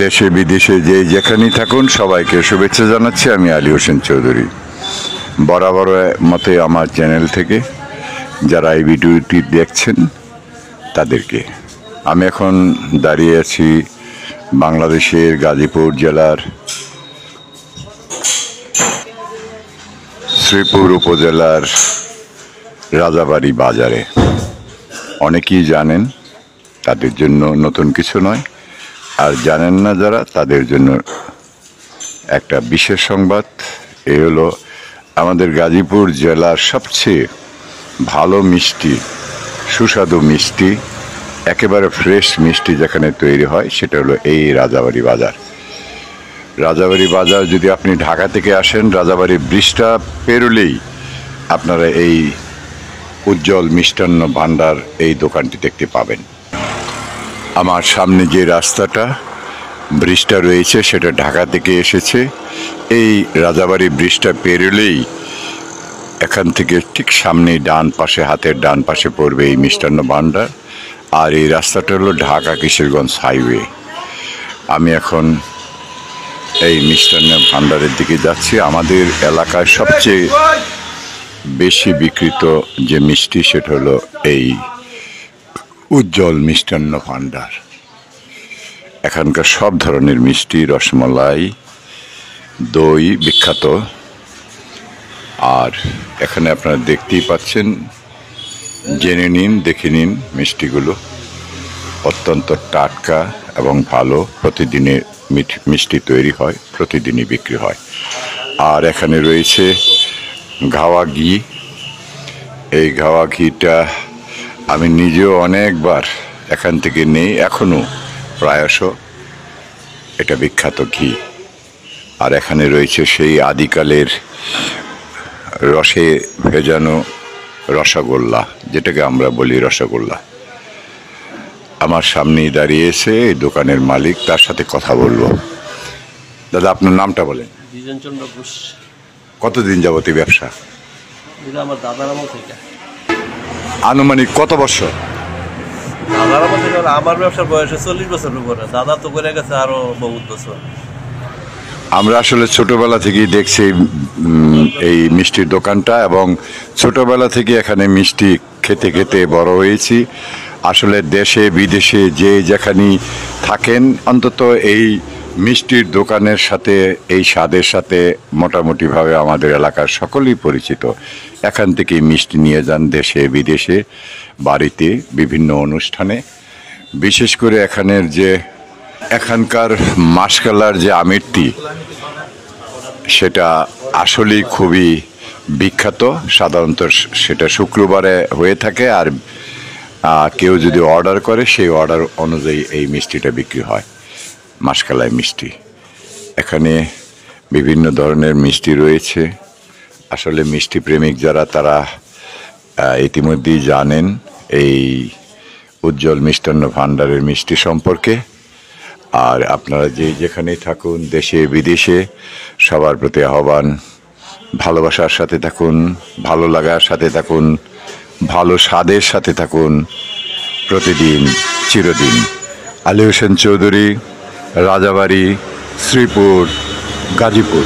দেশে বিদেশে যে যেখানেই থাকুন সবাইকে শুভেচ্ছা জানাচ্ছি। আমি আলী হোসেন চৌধুরী। বরাবর মতে আমার চ্যানেল থেকে যারা এই ভিডিওটি দেখছেন তাদেরকে আমি এখন দাঁড়িয়ে আছি বাংলাদেশের গাজীপুর জেলার শ্রীপুর উপজেলার রাজাবাড়ি বাজারে। অনেকেই জানেন, তাদের জন্য নতুন কিছু নয়, আর জানেন না যারা তাদের জন্য একটা বিশেষ সংবাদ। এই হলো আমাদের গাজীপুর জেলার সবচেয়ে ভালো মিষ্টি, সুস্বাদু মিষ্টি, একেবারে ফ্রেশ মিষ্টি যেখানে তৈরি হয় সেটা হলো এই রাজাবাড়ি বাজার। রাজাবাড়ি বাজার যদি আপনি ঢাকা থেকে আসেন, রাজাবাড়ি ব্রিজটা পেরোলেই আপনারা এই উজ্জ্বল মিষ্টান্ন ভাণ্ডার এই দোকানটি দেখতে পাবেন। আমার সামনে যে রাস্তাটা ব্রিজটা রয়েছে সেটা ঢাকা থেকে এসেছে। এই রাজাবাড়ি ব্রিজটা পেরোলেই এখান থেকে ঠিক সামনেই ডান পাশে, হাতের ডান পাশে পড়বে এই মিষ্টান্ন ভাণ্ডার। আর এই রাস্তাটা হলো ঢাকা কিশোরগঞ্জ হাইওয়ে। আমি এখন এই মিষ্টান্ন ভাণ্ডারের দিকে যাচ্ছি। আমাদের এলাকায় সবচেয়ে বেশি বিক্রিত যে মিষ্টি সেটা হলো এই উজ্জ্বল মিষ্টান্ন ভাণ্ডার। এখানকার সব ধরনের মিষ্টি, রসমালাই, দই বিখ্যাত। আর এখানে আপনারা দেখতেই পাচ্ছেন, জেনে নিন, দেখে নিন মিষ্টিগুলো অত্যন্ত টাটকা এবং ভালো। প্রতিদিনের মিষ্টি তৈরি হয়, প্রতিদিনই বিক্রি হয়। আর এখানে রয়েছে ঘাওয়া ঘি। এই ঘাওয়া ঘিটা আমি নিজেও অনেকবার এখান থেকে নেই, এখনও প্রায়শ এটা বিখ্যাত ঘি। আর এখানে রয়েছে সেই আদিকালের রসে ভেজানো রসগোল্লা, যেটাকে আমরা বলি রসগোল্লা। আমার সামনেই দাঁড়িয়েছে এই দোকানের মালিক, তার সাথে কথা বলবো। দাদা, আপনার নামটা বলেন। দ্বিজেন চন্দ্র ঘোষ। কতদিন যাবতীয় ব্যবসা? এটা আমার দাদার আমল থেকে। আনুমানিক কত বছর? দাদার আমল থেকে আমার ব্যবসার বয়স 40 বছর উপরে, দাদা তো করে গেছে আরো বহুত বছর। আমরা আসলে ছোটবেলা থেকেই দেখছি এই মিষ্টির দোকানটা, এবং ছোটবেলা থেকে এখানে মিষ্টি খেতে খেতে বড় হয়েছি। আসলে দেশে বিদেশে যে যেখানেই থাকেন, অন্তত এই মিষ্টির দোকানের সাথে, এই স্বাদের সাথে মোটামুটিভাবে আমাদের এলাকার সকলেই পরিচিত। এখান থেকেই মিষ্টি নিয়ে যান দেশে বিদেশে, বাড়িতে, বিভিন্ন অনুষ্ঠানে। বিশেষ করে এখানকার মাসকালার যে আমিরটি, সেটা আসলেই খুবই বিখ্যাত। সাধারণত সেটা শুক্রবারে হয়ে থাকে, আর কেউ যদি অর্ডার করে সেই অর্ডার অনুযায়ী এই মিষ্টিটা বিক্রি হয়, মাসকালাই মিষ্টি। এখানে বিভিন্ন ধরনের মিষ্টি রয়েছে। আসলে মিষ্টি প্রেমিক যারা, তারা ইতিমধ্যেই জানেন এই উজ্জ্বল মিষ্টান্ন ভাণ্ডারের মিষ্টি সম্পর্কে। আর আপনারা যে যেখানেই থাকুন, দেশে বিদেশে, সবার প্রতি আহ্বান, ভালোবাসার সাথে থাকুন, ভালো লাগার সাথে থাকুন, ভালো স্বাদের সাথে থাকুন, প্রতিদিন চিরদিন। আলী হোসেন চৌধুরী, রাজাবাড়ি, শ্রীপুর, গাজীপুর।